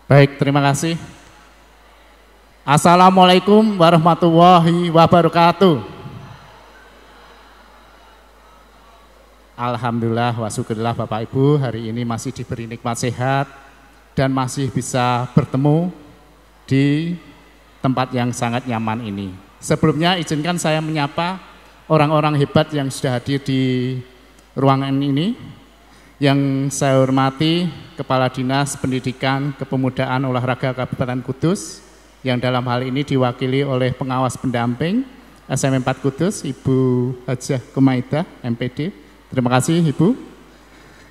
Baik, terima kasih. Assalamualaikum warahmatullahi wabarakatuh. Alhamdulillah wa syukurillah Bapak Ibu, hari ini masih diberi nikmat sehat dan masih bisa bertemu di tempat yang sangat nyaman ini. Sebelumnya izinkan saya menyapa orang-orang hebat yang sudah hadir di ruangan ini. Yang saya hormati Kepala Dinas Pendidikan Kepemudaan Olahraga Kabupaten Kudus, yang dalam hal ini diwakili oleh pengawas pendamping SMP 4 Kudus, Ibu Hajah Kumaidah, MPD. Terima kasih Ibu.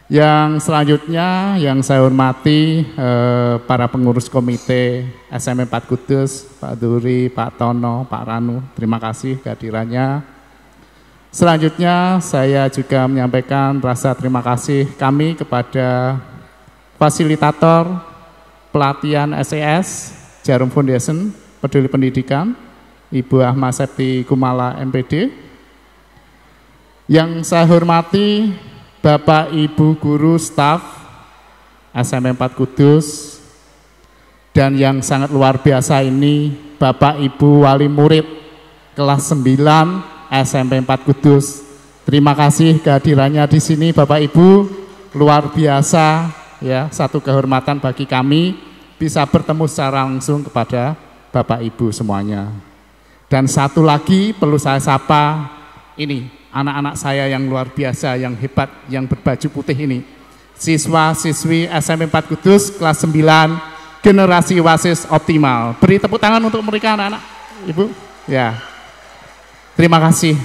Yang selanjutnya yang saya hormati para pengurus komite SMP 4 Kudus, Pak Duri, Pak Tono, Pak Ranu, terima kasih kehadirannya. Selanjutnya saya juga menyampaikan rasa terima kasih kami kepada fasilitator pelatihan SES Jarum Foundation Peduli Pendidikan, Ibu Ahmad Septi Kumala MPD. Yang saya hormati Bapak Ibu Guru Staf SMP 4 Kudus, dan yang sangat luar biasa ini Bapak Ibu Wali Murid kelas 9 SMP 4 Kudus. Terima kasih kehadirannya di sini Bapak Ibu, luar biasa ya, satu kehormatan bagi kami bisa bertemu secara langsung kepada Bapak Ibu semuanya. Dan satu lagi perlu saya sapa, ini anak-anak saya yang luar biasa, yang hebat, yang berbaju putih ini. Siswa-siswi SMP 4 Kudus kelas 9 generasi Wasis Optimal. Beri tepuk tangan untuk mereka anak-anak, Ibu. Ya. Terima kasih.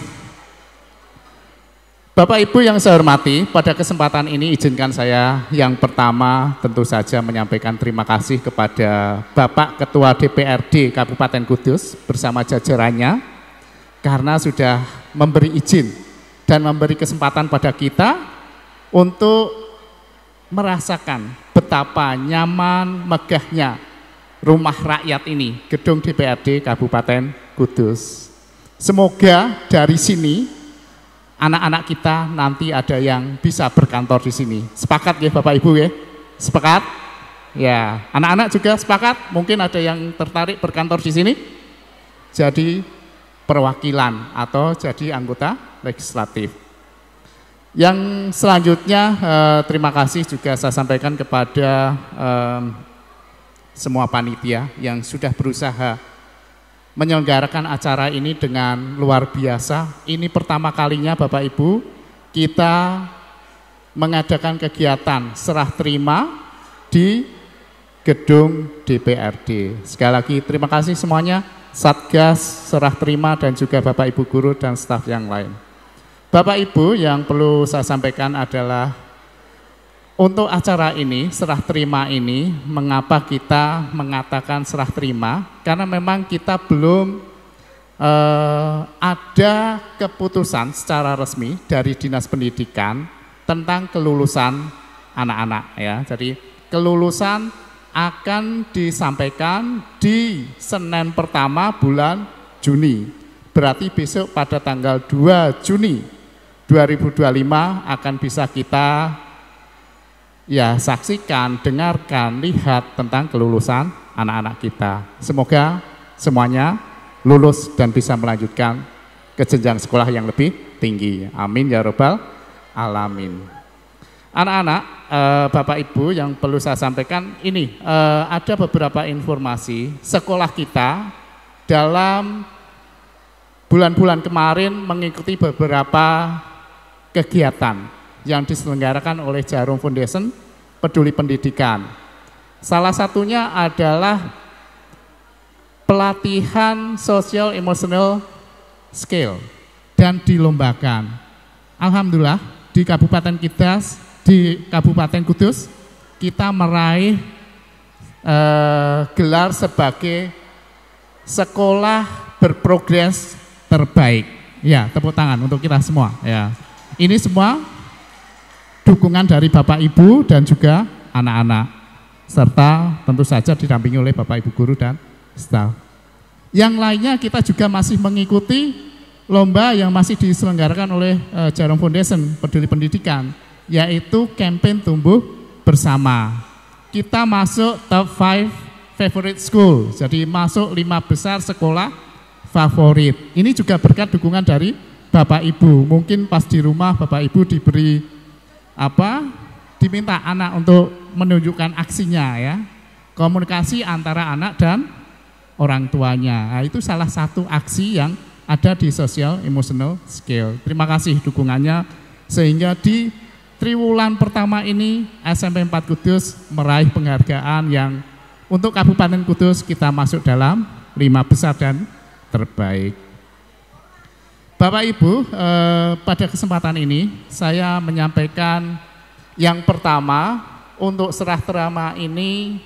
Bapak Ibu yang saya hormati, pada kesempatan ini izinkan saya yang pertama tentu saja menyampaikan terima kasih kepada Bapak Ketua DPRD Kabupaten Kudus bersama jajarannya karena sudah memberi izin dan memberi kesempatan pada kita untuk merasakan betapa nyaman megahnya rumah rakyat ini, gedung DPRD Kabupaten Kudus. Semoga dari sini anak-anak kita nanti ada yang bisa berkantor di sini. Sepakat ya Bapak Ibu ya? Sepakat? Ya, anak-anak juga sepakat? Mungkin ada yang tertarik berkantor di sini? Jadi perwakilan atau jadi anggota legislatif. Yang selanjutnya terima kasih juga saya sampaikan kepada semua panitia yang sudah berusaha menyelenggarakan acara ini dengan luar biasa. Ini pertama kalinya Bapak Ibu kita mengadakan kegiatan serah terima di gedung DPRD. Sekali lagi terima kasih semuanya, Satgas, serah terima, dan juga Bapak Ibu guru dan staf yang lain. Bapak Ibu, yang perlu saya sampaikan adalah untuk acara ini, serah terima ini, mengapa kita mengatakan serah terima? Karena memang kita belum ada keputusan secara resmi dari Dinas Pendidikan tentang kelulusan anak-anak ya. Jadi kelulusan akan disampaikan di Senin pertama bulan Juni. Berarti besok pada tanggal 2 Juni 2025 akan bisa kita ya saksikan, dengarkan, lihat tentang kelulusan anak-anak kita. Semoga semuanya lulus dan bisa melanjutkan ke jenjang sekolah yang lebih tinggi. Amin ya robbal alamin. Anak-anak, Bapak Ibu yang perlu saya sampaikan ini, ada beberapa informasi sekolah kita dalam bulan-bulan kemarin mengikuti beberapa kegiatan yang diselenggarakan oleh Jarum Foundation Peduli Pendidikan. Salah satunya adalah pelatihan social emotional skill dan dilombakan. Alhamdulillah di kabupaten kita, di Kabupaten Kudus, kita meraih gelar sebagai sekolah berprogres terbaik. Ya, tepuk tangan untuk kita semua. Ya, ini semua dukungan dari Bapak Ibu dan juga anak-anak, serta tentu saja didampingi oleh Bapak Ibu guru dan staf. Yang lainnya kita juga masih mengikuti lomba yang masih diselenggarakan oleh Jarum Foundation Peduli Pendidikan, yaitu campaign tumbuh bersama. kita masuk top 5 favorite school. Jadi masuk 5 besar sekolah favorit. Ini juga berkat dukungan dari Bapak Ibu. Mungkin pas di rumah Bapak Ibu diberi diminta anak untuk menunjukkan aksinya ya. Komunikasi antara anak dan orang tuanya. Nah, itu salah satu aksi yang ada di social emotional skill. Terima kasih dukungannya sehingga di triwulan pertama ini SMP 4 Kudus meraih penghargaan yang untuk Kabupaten Kudus kita masuk dalam 5 besar dan terbaik. Bapak Ibu, pada kesempatan ini saya menyampaikan yang pertama untuk serah terima ini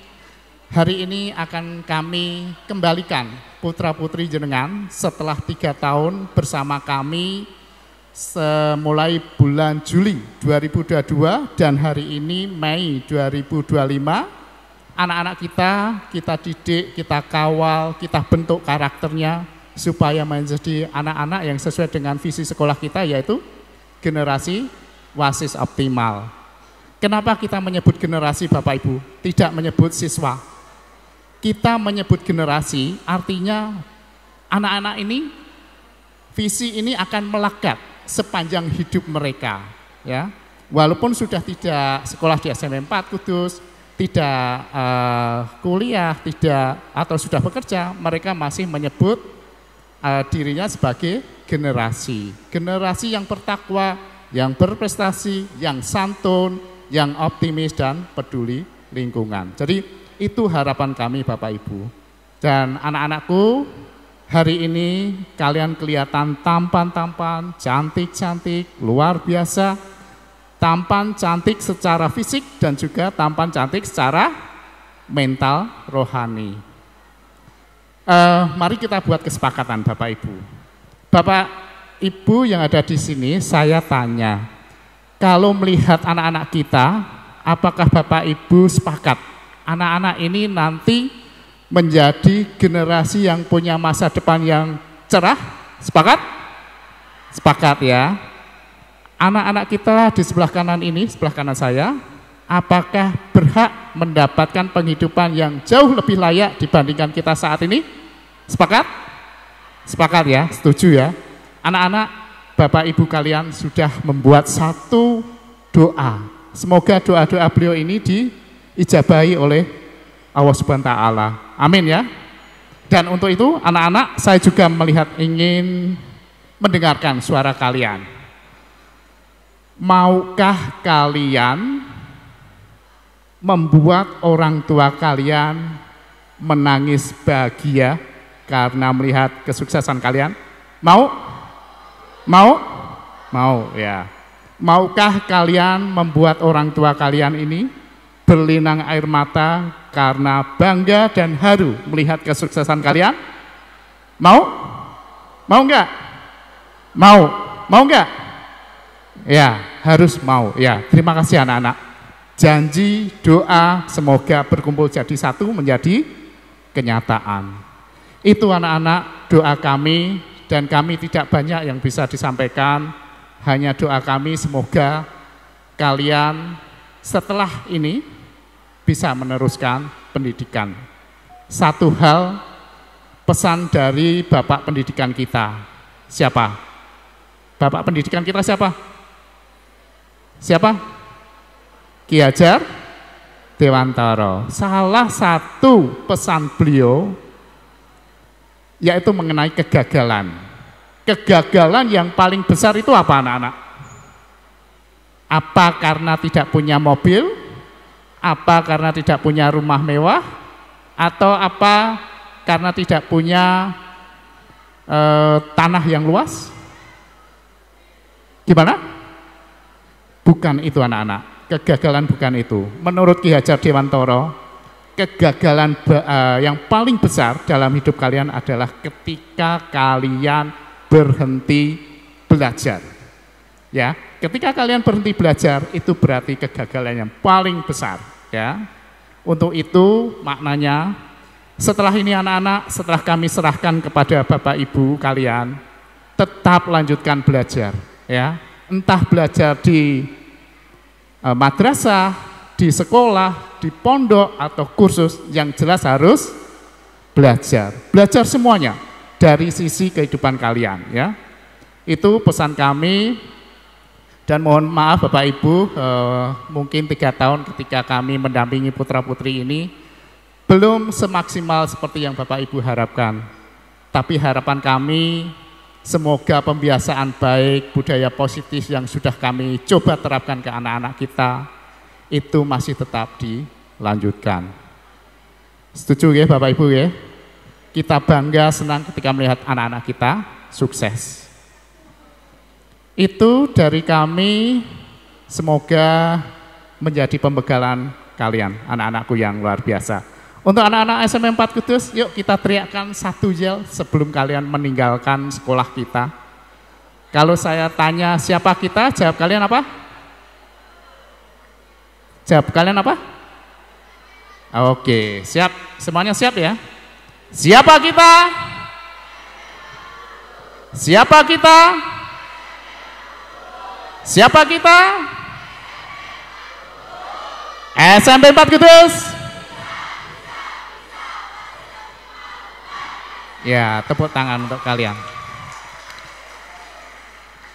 hari ini akan kami kembalikan putra-putri jenengan setelah 3 tahun bersama kami mulai bulan Juli 2022 dan hari ini Mei 2025. Anak-anak kita didik, kita kawal, kita bentuk karakternya supaya menjadi anak-anak yang sesuai dengan visi sekolah kita, yaitu generasi wasis optimal. Kenapa kita menyebut generasi Bapak Ibu, tidak menyebut siswa? Kita menyebut generasi artinya anak-anak ini, visi ini akan melekat sepanjang hidup mereka, ya. Walaupun sudah tidak sekolah di SMP 4 Kudus, tidak kuliah, tidak atau sudah bekerja, mereka masih menyebut dirinya sebagai generasi yang bertakwa, yang berprestasi, yang santun, yang optimis dan peduli lingkungan. Jadi itu harapan kami Bapak Ibu. Dan anak-anakku, hari ini kalian kelihatan tampan-tampan, cantik-cantik, luar biasa. Tampan cantik secara fisik dan juga tampan cantik secara mental rohani. Mari kita buat kesepakatan Bapak Ibu. Bapak Ibu yang ada di sini, saya tanya, kalau melihat anak-anak kita, apakah Bapak Ibu sepakat anak-anak ini nanti menjadi generasi yang punya masa depan yang cerah? Sepakat? Sepakat ya. Anak-anak kita di sebelah kanan ini, sebelah kanan saya, apakah berhak mendapatkan penghidupan yang jauh lebih layak dibandingkan kita saat ini? Sepakat? Sepakat ya, setuju ya. Anak-anak, Bapak Ibu kalian sudah membuat satu doa. Semoga doa-doa beliau ini diijabahi oleh Allah Subhanahu wa taala. Amin ya. Dan untuk itu anak-anak, saya juga ingin mendengarkan suara kalian. Maukah kalian membuat orang tua kalian menangis bahagia karena melihat kesuksesan kalian? Mau? Mau? Mau ya. Maukah kalian membuat orang tua kalian ini berlinang air mata karena bangga dan haru melihat kesuksesan kalian? Mau? Mau enggak? Mau? Mau enggak? Ya, harus mau. Ya, terima kasih anak-anak. Janji, doa, semoga berkumpul jadi satu menjadi kenyataan. Itu anak-anak doa kami, dan kami tidak banyak yang bisa disampaikan. Hanya doa kami semoga kalian setelah ini bisa meneruskan pendidikan. Satu hal, pesan dari Bapak pendidikan kita. Siapa? Bapak pendidikan kita siapa? Siapa? Ki Hajar Dewantara. Salah satu pesan beliau yaitu mengenai kegagalan. Kegagalan yang paling besar itu apa anak-anak? Apa karena tidak punya mobil? Apa karena tidak punya rumah mewah? Atau apa karena tidak punya tanah yang luas? Gimana? Bukan itu anak-anak, kegagalan bukan itu. Menurut Ki Hajar Dewantara, kegagalan yang paling besar dalam hidup kalian adalah ketika kalian berhenti belajar. Ya, ketika kalian berhenti belajar itu berarti kegagalan yang paling besar. Ya, untuk itu maknanya setelah ini anak-anak, setelah kami serahkan kepada Bapak Ibu kalian, tetap lanjutkan belajar. Ya. Entah belajar di madrasah, di sekolah, di di pondok atau kursus, yang jelas harus belajar. Belajar semuanya dari sisi kehidupan kalian ya. Itu pesan kami. Dan mohon maaf Bapak Ibu, mungkin 3 tahun ketika kami mendampingi putra-putri ini belum semaksimal seperti yang Bapak Ibu harapkan. Tapi harapan kami semoga pembiasaan baik, budaya positif yang sudah kami coba terapkan ke anak-anak kita itu masih tetap dilanjutkan. Setuju ya Bapak Ibu ya? Kita bangga, senang ketika melihat anak-anak kita sukses. Itu dari kami, semoga menjadi pembegalan kalian, anak-anakku yang luar biasa. Untuk anak-anak SMP 4 Kudus, yuk kita teriakkan 1 yel sebelum kalian meninggalkan sekolah kita. Kalau saya tanya siapa kita, jawab kalian apa? Jawab kalian apa? Oke, siap. Semuanya siap ya? Siapa kita? Siapa kita? Siapa kita? SMP 4 Kudus. Ya, tepuk tangan untuk kalian.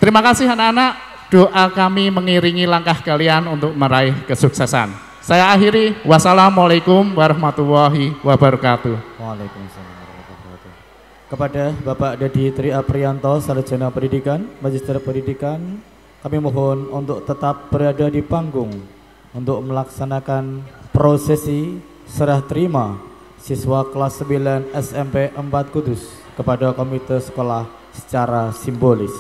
Terima kasih anak-anak. Doa kami mengiringi langkah kalian untuk meraih kesuksesan. Saya akhiri. Wassalamualaikum warahmatullahi wabarakatuh. Waalaikumsalam warahmatullahi wabarakatuh. Kepada Bapak Dedi Tri Aprianto, Sarjana Pendidikan, Magister Pendidikan, kami mohon untuk tetap berada di panggung untuk melaksanakan prosesi serah terima siswa kelas 9 SMP 4 Kudus kepada komite sekolah secara simbolis.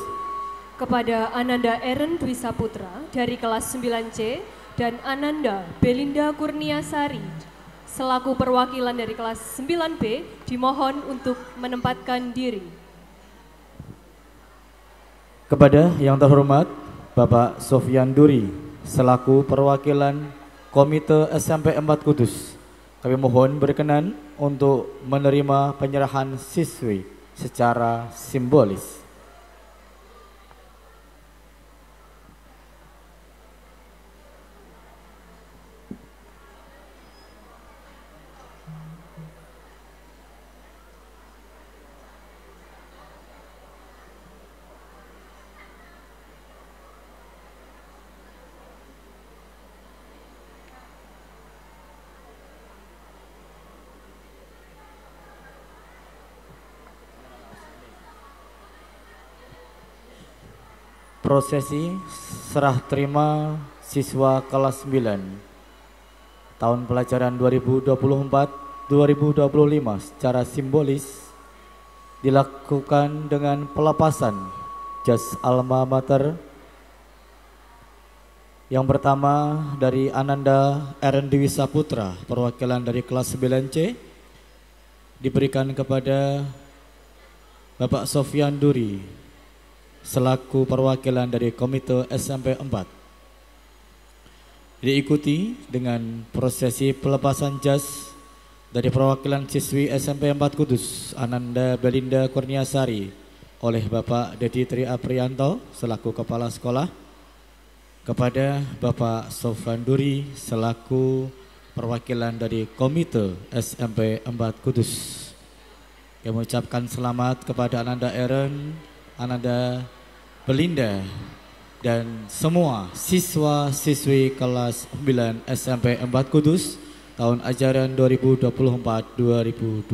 Kepada Ananda Eren Dwi Saputra dari kelas 9C dan Ananda Belinda Kurniasari selaku perwakilan dari kelas 9B dimohon untuk menempatkan diri. Kepada yang terhormat Bapak Sofyan Duri selaku perwakilan Komite SMP 4 Kudus, kami mohon berkenan untuk menerima penyerahan siswi secara simbolis. Prosesi serah terima siswa kelas 9 tahun pelajaran 2024-2025 secara simbolis dilakukan dengan pelepasan jas alma mater. Yang pertama dari Ananda Eren Dwi Saputra, perwakilan dari kelas 9C, diberikan kepada Bapak Sofyan Duri selaku perwakilan dari Komite SMP 4. Diikuti dengan prosesi pelepasan jas dari perwakilan siswi SMP 4 Kudus Ananda Belinda Kurniasari oleh Bapak Dedi Tri Aprianto selaku kepala sekolah kepada Bapak Sofyan Duri selaku perwakilan dari Komite SMP 4 Kudus. Kami mengucapkan selamat kepada Ananda Eren, Ananda Belinda, dan semua siswa-siswi kelas 9 SMP 4 Kudus tahun ajaran 2024-2025.